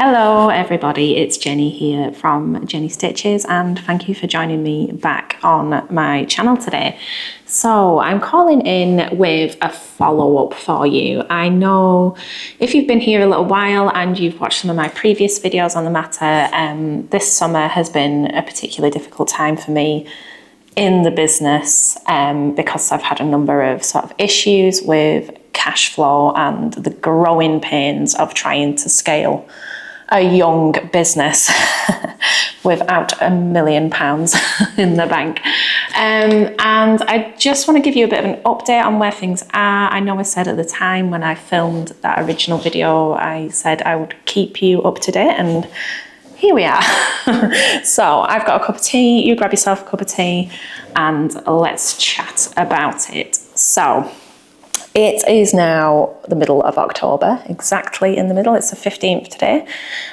Hello everybody, it's Jenny here from Café Stitches and thank you for joining me back on my channel today. So I'm calling in with a follow-up for you. I know if you've been here a little while and you've watched some of my previous videos on the matter, this summer has been a particularly difficult time for me in the business because I've had a number of sort of issues with cash flow and the growing pains of trying to scale a young business without £1 million in the bank. And I just want to give you a bit of an update on where things are. I know I said at the time when I filmed that original video, I said I would keep you up to date, and here we are. So I've got a cup of tea, you grab yourself a cup of tea and let's chat about it. So it is now the middle of October, exactly in the middle. It's the 15th today.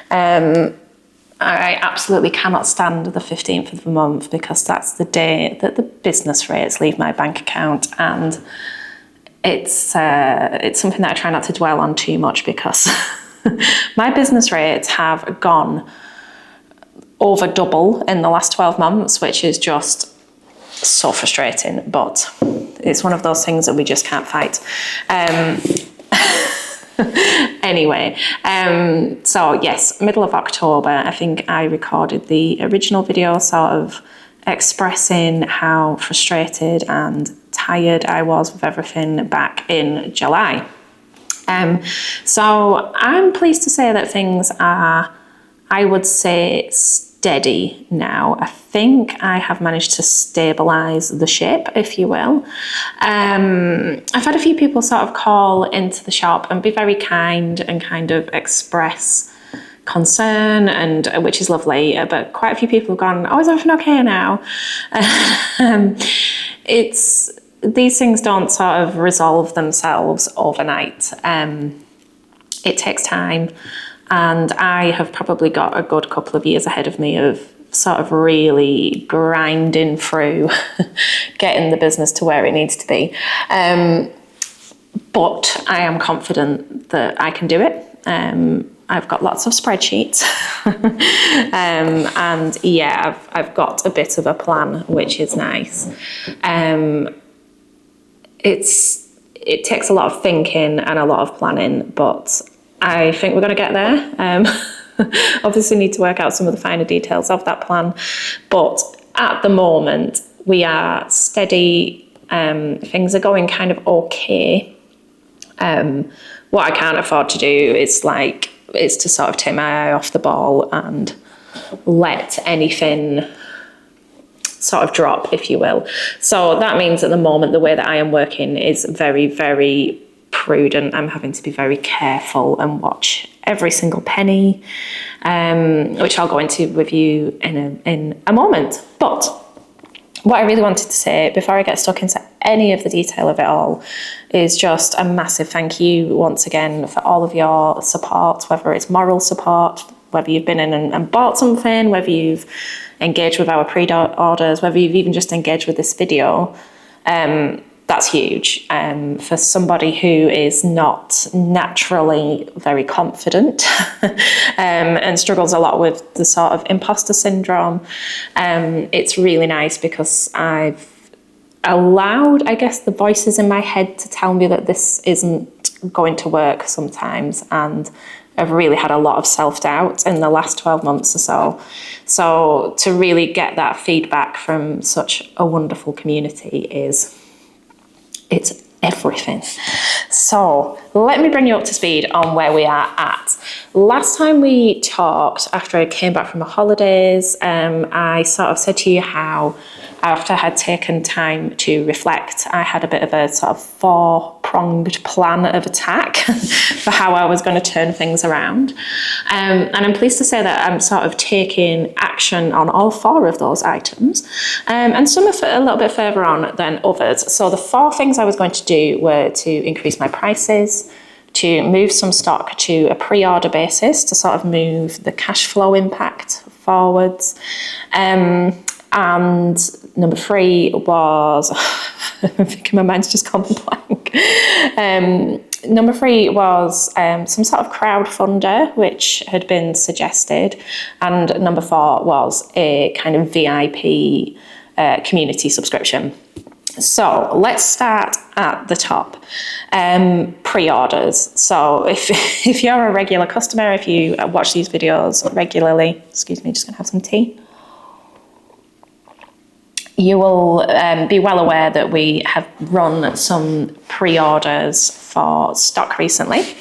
I absolutely cannot stand the 15th of the month because that's the day that the business rates leave my bank account, and it's something that I try not to dwell on too much because my business rates have gone over double in the last 12 months, which is just so frustrating, but it's one of those things that we just can't fight. Anyway, so yes, middle of October, I think I recorded the original video sort of expressing how frustrated and tired I was with everything back in July. So I'm pleased to say that things are, I would say, steady now. I think I have managed to stabilize the ship, if you will. I've had a few people sort of call into the shop and be very kind and kind of express concern, and which is lovely, but quite a few people have gone, oh, is everything okay now? These things don't sort of resolve themselves overnight. It takes time. And I have probably got a good couple of years ahead of me of sort of really grinding through getting the business to where it needs to be. But I am confident that I can do it. I've got lots of spreadsheets. And yeah, I've got a bit of a plan, which is nice. It takes a lot of thinking and a lot of planning, but I think we're going to get there. Obviously need to work out some of the finer details of that plan, but at the moment we are steady. Things are going kind of okay. What I can't afford to do is to sort of take my eye off the ball and let anything sort of drop, if you will. So that means at the moment the way that I am working is very, very prudent. I'm having to be very careful and watch every single penny, which I'll go into with you in a moment. But what I really wanted to say before I get stuck into any of the detail of it all is just a massive thank you once again for all of your support, whether it's moral support, whether you've been in and bought something, whether you've engaged with our pre-orders, whether you've even just engaged with this video. That's huge. For somebody who is not naturally very confident and struggles a lot with the sort of imposter syndrome, it's really nice because I've allowed, I guess, the voices in my head to tell me that this isn't going to work sometimes, and I've really had a lot of self-doubt in the last 12 months or so. So to really get that feedback from such a wonderful community it's everything. So let me bring you up to speed on where we are at. Last time we talked, after I came back from the holidays, I sort of said to you how after I had taken time to reflect, I had a bit of a sort of four-pronged plan of attack for how I was going to turn things around. And I'm pleased to say that I'm sort of taking action on all four of those items. And some are a little bit further on than others. So the four things I was going to do were to increase my prices, to move some stock to a pre-order basis to sort of move the cash flow impact forwards. And number 3 was, I think my mind's just gone blank. Number 3 was some sort of crowdfunder, which had been suggested. And number 4 was a kind of VIP community subscription. So let's start at the top. Pre-orders. So if you're a regular customer, if you watch these videos regularly, excuse me, just gonna have some tea. You will be well aware that we have run some pre-orders for stock recently.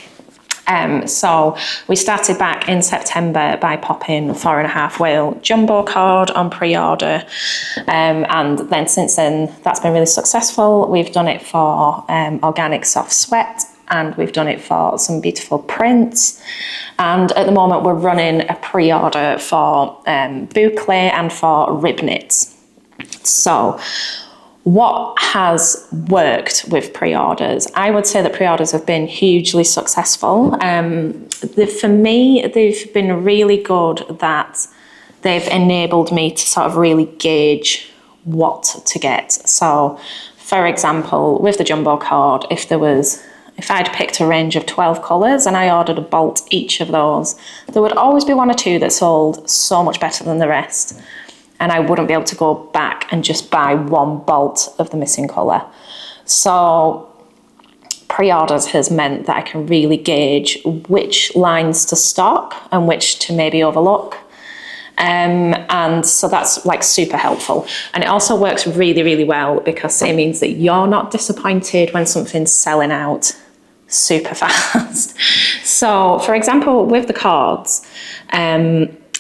So we started back in September by popping 4.5 whale jumbo cord on pre-order. And then since then, that's been really successful. We've done it for organic soft sweat, and we've done it for some beautiful prints. And at the moment, we're running a pre-order for boucle and for rib knits. So what has worked with pre-orders? I would say that pre-orders have been hugely successful. For me, they've been really good that they've enabled me to sort of really gauge what to get. So, for example, with the jumbo cord, if I'd picked a range of 12 colours and I ordered a bolt each of those, there would always be 1 or 2 that sold so much better than the rest. And I wouldn't be able to go back and just buy 1 bolt of the missing colour. So pre-orders has meant that I can really gauge which lines to stock and which to maybe overlook. And so that's like super helpful. And it also works really, really well because it means that you're not disappointed when something's selling out super fast. So for example, with the cords,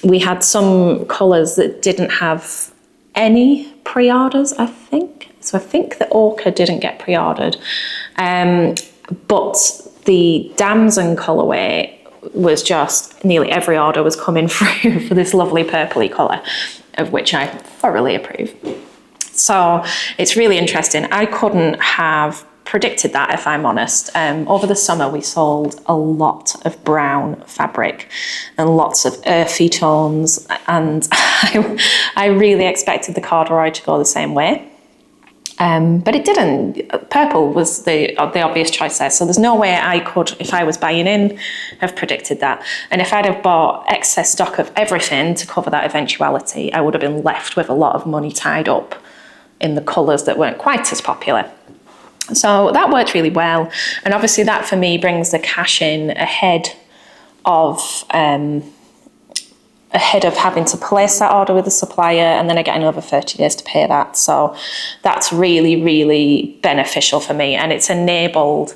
we had some colours that didn't have any pre-orders, I think. So I think the ochre didn't get pre-ordered. But the damson colourway was just, nearly every order was coming through for this lovely purpley colour, of which I thoroughly approve. So it's really interesting. I couldn't have predicted that, if I'm honest. Over the summer, we sold a lot of brown fabric and lots of earthy tones, and I really expected the corduroy to go the same way. But it didn't. Purple was the obvious choice there. So there's no way I could, if I was buying in, have predicted that. And if I'd have bought excess stock of everything to cover that eventuality, I would have been left with a lot of money tied up in the colours that weren't quite as popular. So that worked really well. And obviously that for me brings the cash in ahead of having to place that order with the supplier, and then I get another 30 days to pay that. So that's really, really beneficial for me. And it's enabled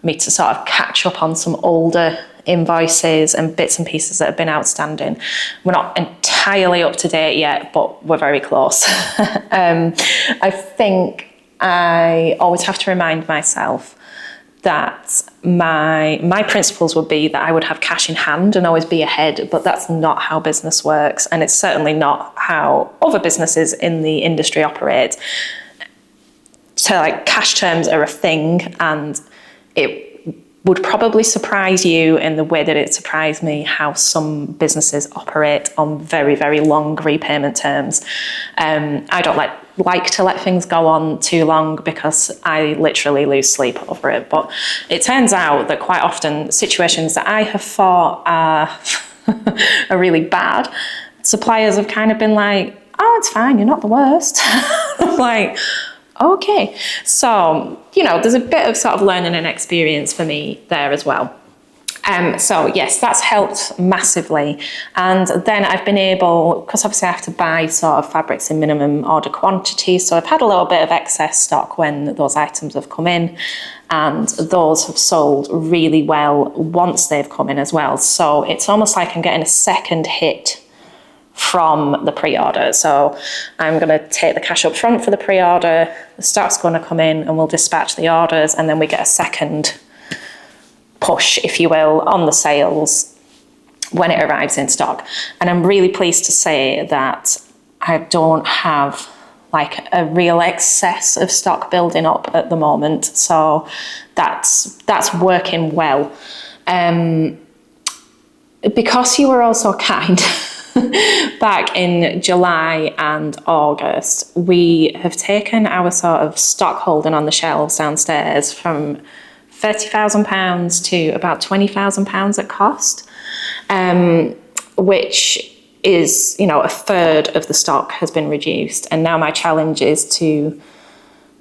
me to sort of catch up on some older invoices and bits and pieces that have been outstanding. We're not entirely up to date yet, but we're very close. I think I always have to remind myself that my principles would be that I would have cash in hand and always be ahead, but that's not how business works, and it's certainly not how other businesses in the industry operate. So like cash terms are a thing, and it would probably surprise you in the way that it surprised me how some businesses operate on very, very long repayment terms. I don't like to let things go on too long because I literally lose sleep over it. But it turns out that quite often situations that I have thought are really bad, suppliers have kind of been like, oh, it's fine, you're not the worst. I'm like, okay. So, there's a bit of sort of learning and experience for me there as well. So yes, that's helped massively. And then I've been able, because obviously I have to buy sort of fabrics in minimum order quantity, so I've had a little bit of excess stock when those items have come in, and those have sold really well once they've come in as well. So it's almost like I'm getting a second hit from the pre-order. So I'm going to take the cash up front for the pre-order, the stock's going to come in, and we'll dispatch the orders, and then we get a second push, if you will, on the sales when it arrives in stock. And I'm really pleased to say that I don't have like a real excess of stock building up at the moment. So that's working well. Because you were also kind, back in July and August, we have taken our sort of stock holding on the shelves downstairs from £30,000 to about £20,000 at cost, which is, a third of the stock has been reduced. And now my challenge is to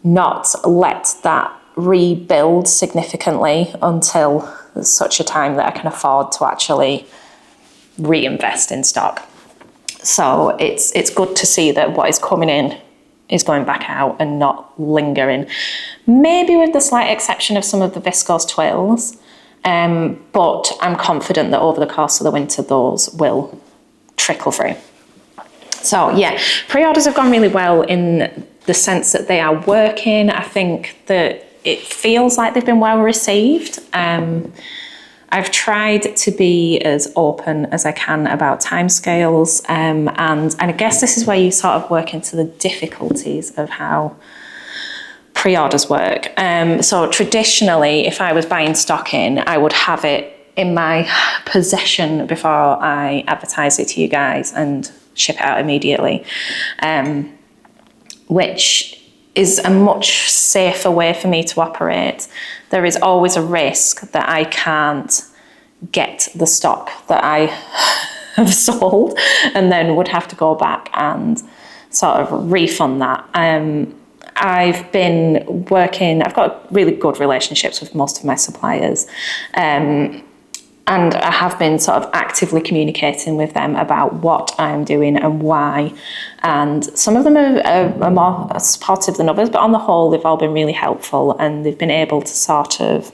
not let that rebuild significantly until there's such a time that I can afford to actually reinvest in stock. So it's good to see that what is coming in is going back out and not lingering. Maybe with the slight exception of some of the viscose twills, but I'm confident that over the course of the winter, those will trickle through. So yeah, pre-orders have gone really well in the sense that they are working. I think that it feels like they've been well received. I've tried to be as open as I can about timescales, and I guess this is where you sort of work into the difficulties of how pre-orders work. So traditionally, if I was buying stock in, I would have it in my possession before I advertise it to you guys and ship it out immediately, which is a much safer way for me to operate. There is always a risk that I can't get the stock that I have sold and then would have to go back and sort of refund that. I've got really good relationships with most of my suppliers, and I have been sort of actively communicating with them about what I'm doing and why. And some of them are more supportive than others, but on the whole, they've all been really helpful, and they've been able to sort of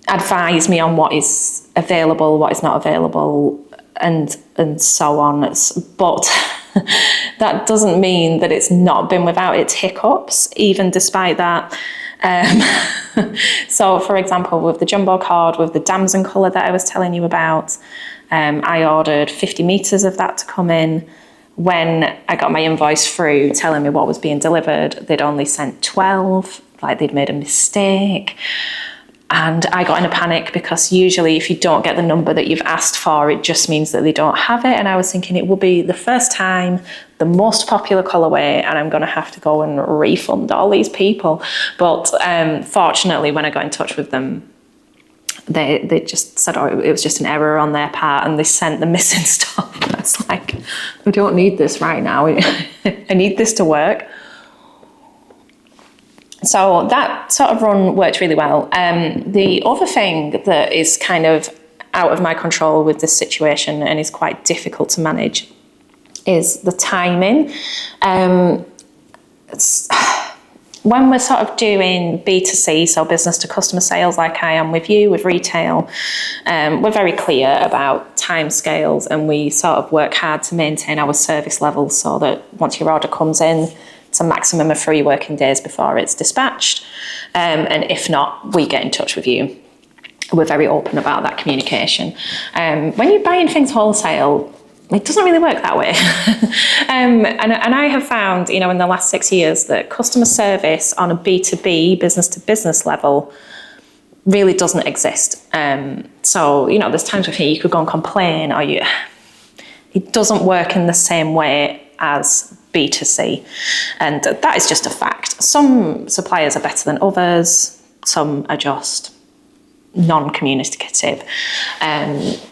advise me on what is available, what is not available, and so on. But that doesn't mean that it's not been without its hiccups, even despite that. So for example, with the jumbo cord, with the damson colour that I was telling you about, I ordered 50 metres of that to come in. When I got my invoice through telling me what was being delivered, they'd only sent 12, like they'd made a mistake. And I got in a panic because usually if you don't get the number that you've asked for, it just means that they don't have it. And I was thinking it will be the first time, the most popular colourway, and I'm going to have to go and refund all these people. But fortunately, when I got in touch with them, they just said, it was just an error on their part, and they sent the missing stuff. And I was like, I don't need this right now. I need this to work. So that sort of run worked really well. The other thing that is kind of out of my control with this situation and is quite difficult to manage is the timing. When we're sort of doing B2C, so business to customer sales, like I am with you, with retail, we're very clear about timescales, and we sort of work hard to maintain our service levels so that once your order comes in, it's a maximum of 3 working days before it's dispatched. And if not, we get in touch with you. We're very open about that communication. When you're buying things wholesale, it doesn't really work that way. And I have found, in the last 6 years that customer service on a B2B, business to business level really doesn't exist. So, there's times where you could go and complain, or it doesn't work in the same way as B2C. And that is just a fact. Some suppliers are better than others. Some are just non-communicative.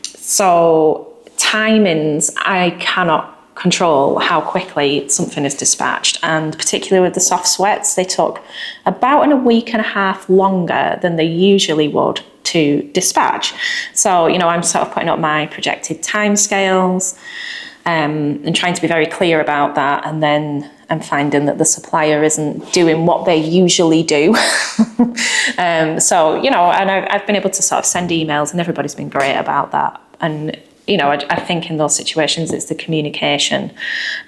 So timings, I cannot control how quickly something is dispatched. And particularly with the soft sweats, they took about a week and a half longer than they usually would to dispatch. So, I'm sort of putting up my projected timescales, and trying to be very clear about that, and then I'm finding that the supplier isn't doing what they usually do. And I've been able to sort of send emails, and everybody's been great about that. And, I think in those situations, it's the communication.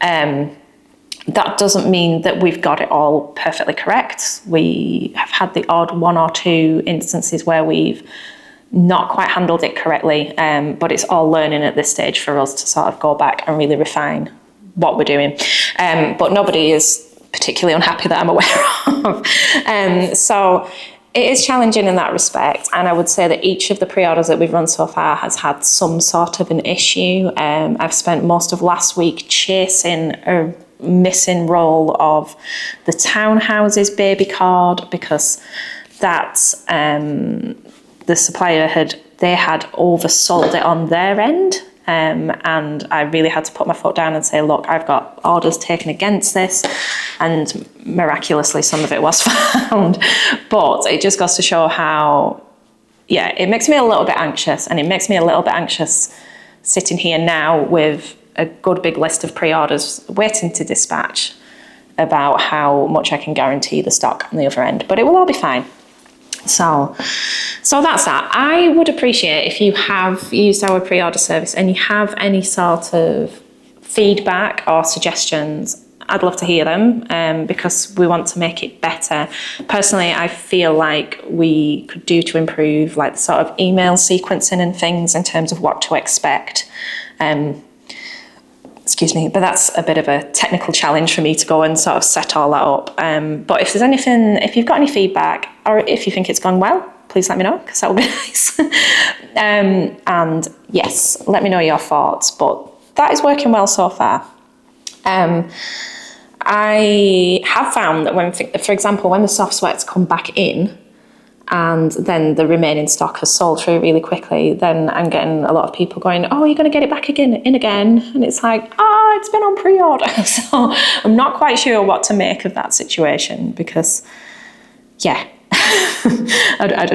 That doesn't mean that we've got it all perfectly correct. We have had the odd 1 or 2 instances where we've not quite handled it correctly, but it's all learning at this stage for us to sort of go back and really refine what we're doing. But nobody is particularly unhappy that I'm aware of. So it is challenging in that respect, and I would say that each of the pre-orders that we've run so far has had some sort of an issue. I've spent most of last week chasing a missing roll of the Townhouses baby cord because that the supplier had oversold it on their end. And I really had to put my foot down and say, look, I've got orders taken against this, and miraculously some of it was found. But it just goes to show how, it makes me a little bit anxious, and it makes me a little bit anxious sitting here now with a good big list of pre-orders waiting to dispatch about how much I can guarantee the stock on the other end. But it will all be fine. So that's that. I would appreciate if you have used our pre-order service and you have any sort of feedback or suggestions. I'd love to hear them because we want to make it better. Personally, I feel like we could do to improve like the sort of email sequencing and things in terms of what to expect. Excuse me, but that's a bit of a technical challenge for me to go and sort of set all that up. But if there's anything, if you've got any feedback, or if you think it's gone well, please let me know, because that would be nice. And yes, let me know your thoughts, but that is working well so far. I have found that when, for example, when the soft sweats come back in, and then the remaining stock has sold through really quickly, then I'm getting a lot of people going, oh, you're going to get it back again? And it's like, it's been on pre-order. So I'm not quite sure what to make of that situation because, I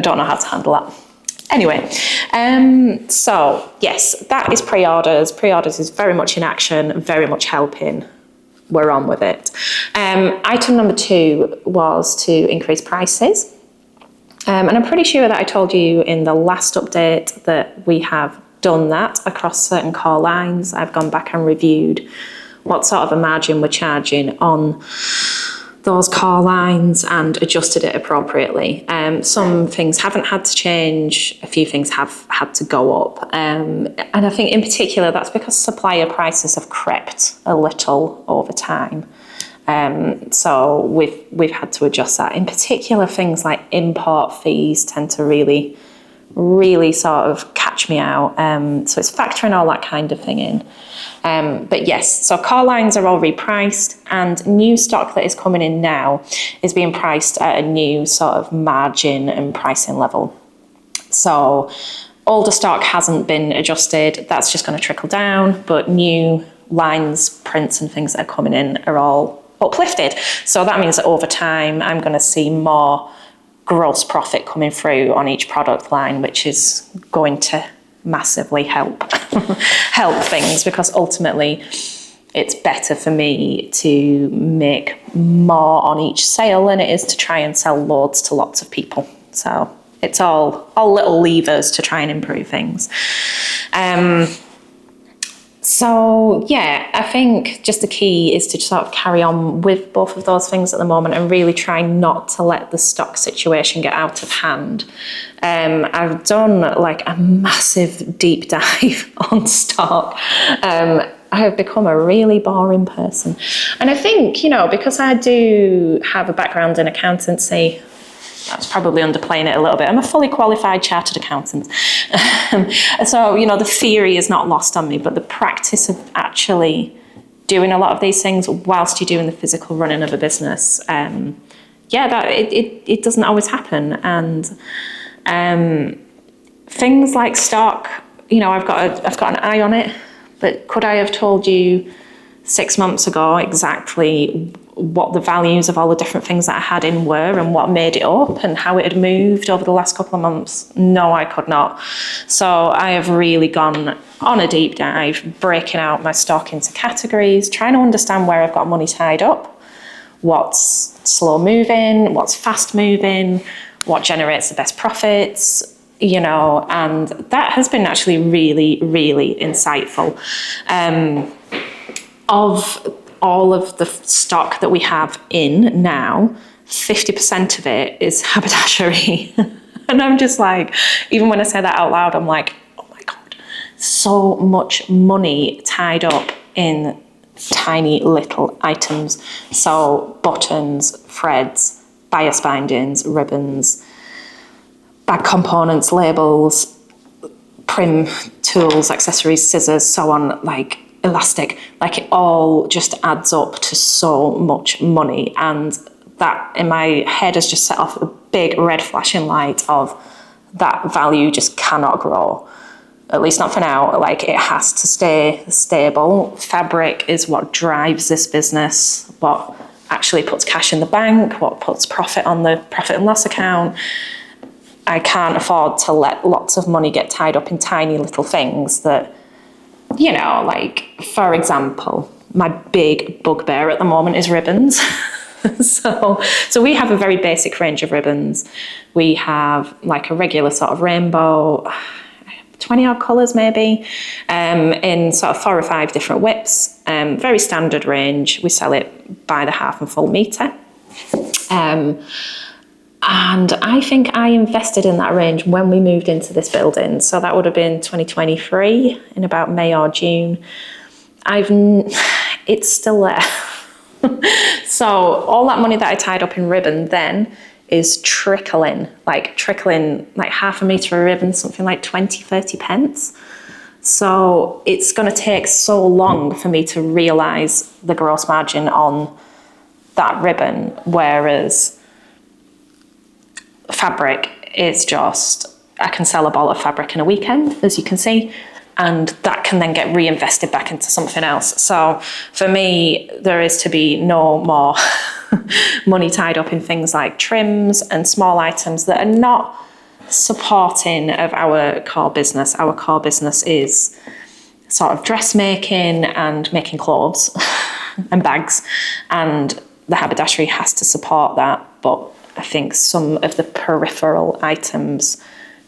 don't know how to handle that. Anyway, so yes, that is pre-orders. Pre-orders is very much in action, very much helping. We're on with it. Item number 2 was to increase prices. And I'm pretty sure that I told you in the last update that we have done that across certain core lines. I've gone back and reviewed what sort of a margin we're charging on those core lines and adjusted it appropriately. Some things haven't had to change, a few things have had to go up. And I think in particular that's because supplier prices have crept a little over time. So we've had to adjust that. In particular, things like import fees tend to really sort of catch me out. So it's factoring all that kind of thing in. But yes, so core lines are all repriced, and new stock that is coming in now is being priced at a new sort of margin and pricing level. So older stock hasn't been adjusted. That's just going to trickle down, but new lines, prints and things that are coming in are all uplifted. So that means that over time, I'm going to see more gross profit coming through on each product line, which is going to massively help things, because ultimately it's better for me to make more on each sale than it is to try and sell loads to lots of people. So it's all little levers to try and improve things. So yeah, I think just the key is to sort of carry on with both of those things at the moment and really try not to let the stock situation get out of hand. I've done like a massive deep dive on stock. I have become a really boring person. And I think, because I do have a background in accountancy, that's probably underplaying it a little bit. I'm a fully qualified chartered accountant. So, the theory is not lost on me, but the practice of actually doing a lot of these things whilst you're doing the physical running of a business, it doesn't always happen. And things like stock, I've got an eye on it, but could I have told you 6 months ago exactly what the values of all the different things that I had in were and what made it up and how it had moved over the last couple of months? No, I could not. So I have really gone on a deep dive, breaking out my stock into categories, trying to understand where I've got money tied up, what's slow moving, what's fast moving, what generates the best profits, and that has been actually really, really insightful. Of all of the stock that we have in now, 50% of it is haberdashery. And I'm just like, even when I say that out loud, I'm like, oh my God, so much money tied up in tiny little items. So buttons, threads, bias bindings, ribbons, bag components, labels, prim tools, accessories, scissors, so on, like elastic, like it all just adds up to so much money. And that in my head has just set off a big red flashing light of that value just cannot grow. At least not for now. Like, it has to stay stable. Fabric is what drives this business, what actually puts cash in the bank, what puts profit on the profit and loss account. I can't afford to let lots of money get tied up in tiny little things that, you know, like, for example, my big bugbear at the moment is ribbons. So we have a very basic range of ribbons. We have like a regular sort of rainbow, 20 odd colours maybe, in sort of 4 or 5 different widths. Very standard range. We sell it by the half and full metre. And I think I invested in that range when we moved into this building. So that would have been 2023, in about May or June. It's still there. So all that money that I tied up in ribbon then is trickling like half a metre of ribbon, something like 20-30 pence. So it's going to take so long for me to realise the gross margin on that ribbon, whereas fabric is just, I can sell a ball of fabric in a weekend, as you can see, and that can then get reinvested back into something else. So for me, there is to be no more money tied up in things like trims and small items that are not supporting of our core business. Our core business is sort of dressmaking and making clothes and bags, and the haberdashery has to support that. But I think some of the peripheral items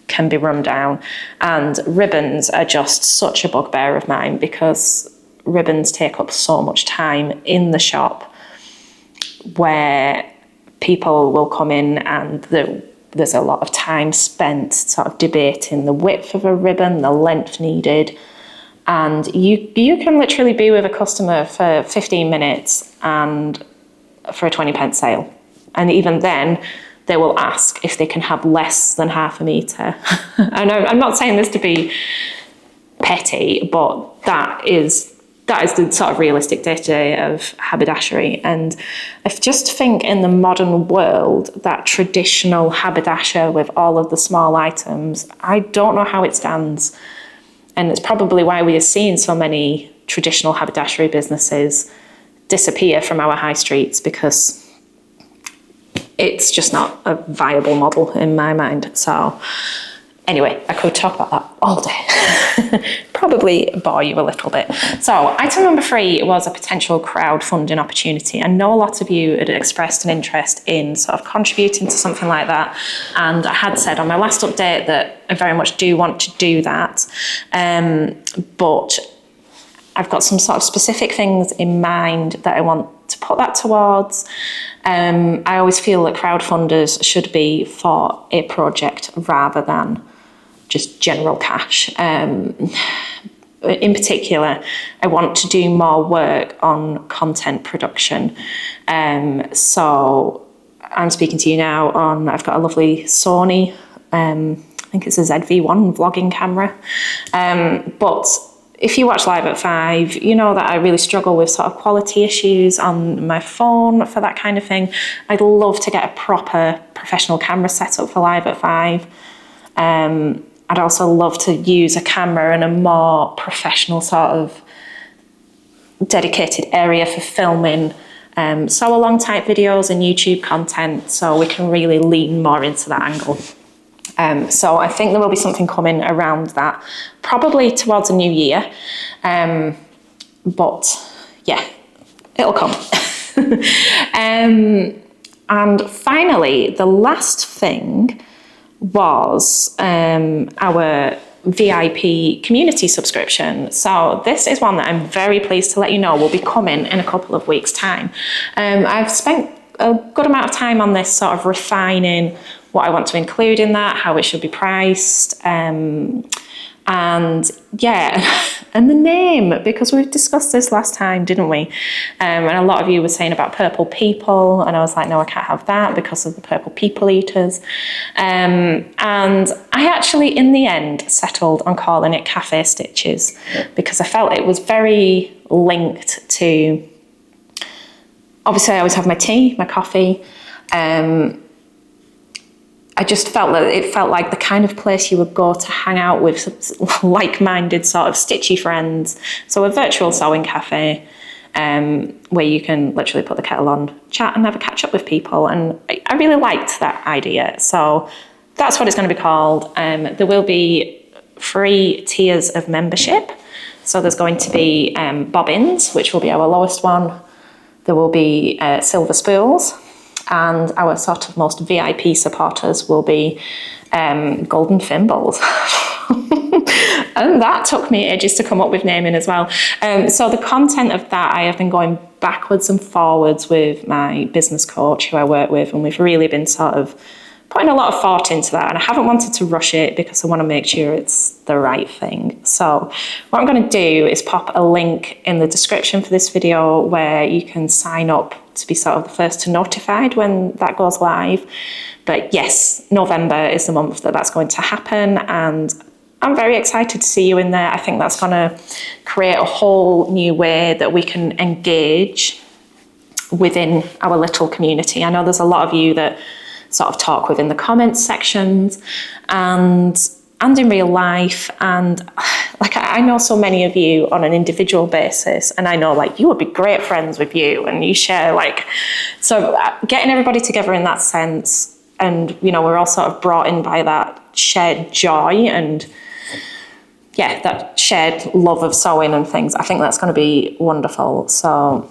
can be run down, and ribbons are just such a bugbear of mine because ribbons take up so much time in the shop, where people will come in and there's a lot of time spent sort of debating the width of a ribbon, the length needed, and you can literally be with a customer for 15 minutes and for a 20 pence sale, and even then they will ask if they can have less than half a metre. And I'm not saying this to be petty, but that is the sort of realistic day-to-day of haberdashery. And I just think in the modern world, that traditional haberdasher with all of the small items, I don't know how it stands. And it's probably why we are seeing so many traditional haberdashery businesses disappear from our high streets, because it's just not a viable model in my mind. So anyway, I could talk about that all day. Probably bore you a little bit. So item number 3 was a potential crowdfunding opportunity. I know a lot of you had expressed an interest in sort of contributing to something like that. And I had said on my last update that I very much do want to do that. But I've got some sort of specific things in mind that I want to put that towards. I always feel that crowdfunders should be for a project rather than just general cash. In particular, I want to do more work on content production. So I'm speaking to you now on, I've got a lovely Sony, I think it's a ZV-1 vlogging camera. But if you watch Live at 5, you know that I really struggle with sort of quality issues on my phone for that kind of thing. I'd love to get a proper professional camera set up for Live at 5. I'd also love to use a camera in a more professional sort of dedicated area for filming sew-along type videos and YouTube content, so we can really lean more into that angle. So I think there will be something coming around that, probably towards the new year. But yeah, it'll come. And finally, the last thing was our VIP community subscription. So this is one that I'm very pleased to let you know will be coming in a couple of weeks' time. I've spent a good amount of time on this, sort of refining what I want to include in that, how it should be priced, and yeah, and the name, because we've discussed this last time, didn't we? And a lot of you were saying about purple people, and I was like, no, I can't have that because of the purple people eaters. And I actually, in the end, settled on calling it Café Stitches because I felt it was very linked to, obviously I always have my tea, my coffee. I just felt that it felt like the kind of place you would go to hang out with like-minded sort of stitchy friends. So a virtual sewing cafe where you can literally put the kettle on, chat and have a catch up with people. And I really liked that idea. So that's what it's going to be called. There will be 3 tiers of membership. So there's going to be bobbins, which will be our lowest one. There will be silver spools. And our sort of most VIP supporters will be golden thimbles. And that took me ages to come up with naming as well. So the content of that, I have been going backwards and forwards with my business coach who I work with, and we've really been sort of putting a lot of thought into that. And I haven't wanted to rush it because I want to make sure it's the right thing. So what I'm going to do is pop a link in the description for this video where you can sign up to be sort of the first to notified when that goes live. But yes, November is the month that that's going to happen, and I'm very excited to see you in there. I think that's going to create a whole new way that we can engage within our little community. I know there's a lot of you that sort of talk within the comments sections and in real life, and like I know so many of you on an individual basis, and I know like you would be great friends with you and you share like, so getting everybody together in that sense, and you know, we're all sort of brought in by that shared joy and yeah, that shared love of sewing and things. I think that's going to be wonderful. So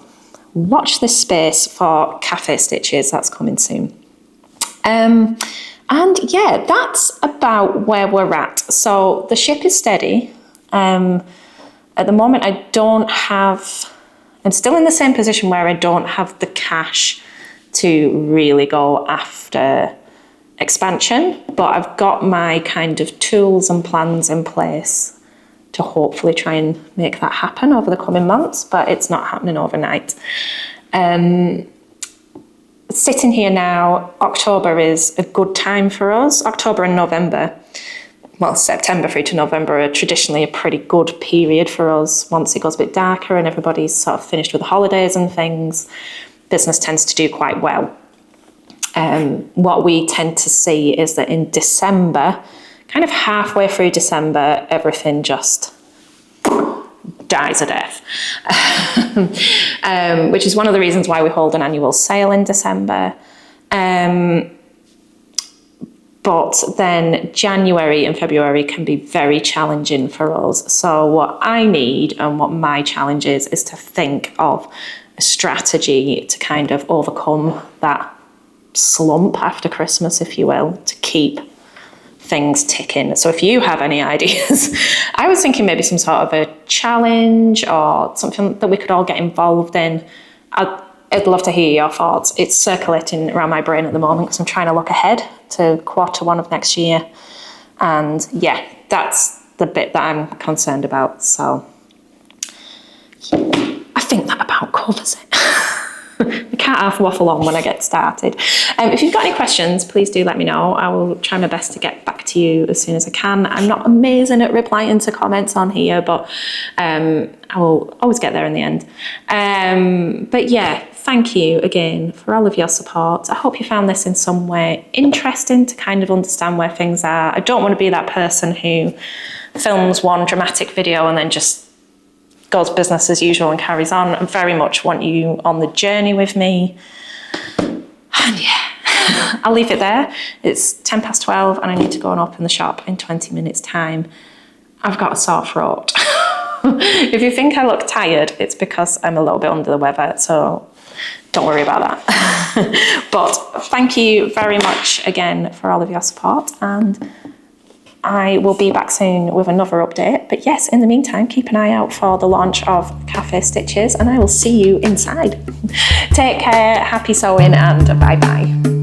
watch this space for Café Stitches, that's coming soon. And yeah, that's about where we're at. So the ship is steady. At the moment, I'm still in the same position where I don't have the cash to really go after expansion, but I've got my kind of tools and plans in place to hopefully try and make that happen over the coming months, but it's not happening overnight. Sitting here now, October is a good time for us. October and November, well, September through to November are traditionally a pretty good period for us. Once it goes a bit darker and everybody's sort of finished with the holidays and things, business tends to do quite well. What we tend to see is that in December, kind of halfway through December, everything just dies a death, which is one of the reasons why we hold an annual sale in December. But then January and February can be very challenging for us. So what I need and what my challenge is to think of a strategy to kind of overcome that slump after Christmas, if you will, to keep things ticking. So if you have any ideas, I was thinking maybe some sort of a challenge or something that we could all get involved in. I'd love to hear your thoughts. It's circulating around my brain at the moment because I'm trying to look ahead to Q1 of next year. And yeah, that's the bit that I'm concerned about. So I think that about covers it. I can't half waffle on when I get started. If you've got any questions, please do let me know. I will try my best to get back to you as soon as I can. I'm not amazing at replying to comments on here, but I will always get there in the end. But yeah, thank you again for all of your support. I hope you found this in some way interesting to kind of understand where things are. I don't want to be that person who films one dramatic video and then just goes business as usual and carries on. I very much want you on the journey with me. And yeah, I'll leave it there. It's 12:10 and I need to go and open the shop in 20 minutes time. I've got a sore throat. If you think I look tired, it's because I'm a little bit under the weather, so don't worry about that. But thank you very much again for all of your support, and I will be back soon with another update. But yes, in the meantime, keep an eye out for the launch of Café Stitches, and I will see you inside. Take care, happy sewing, and bye-bye.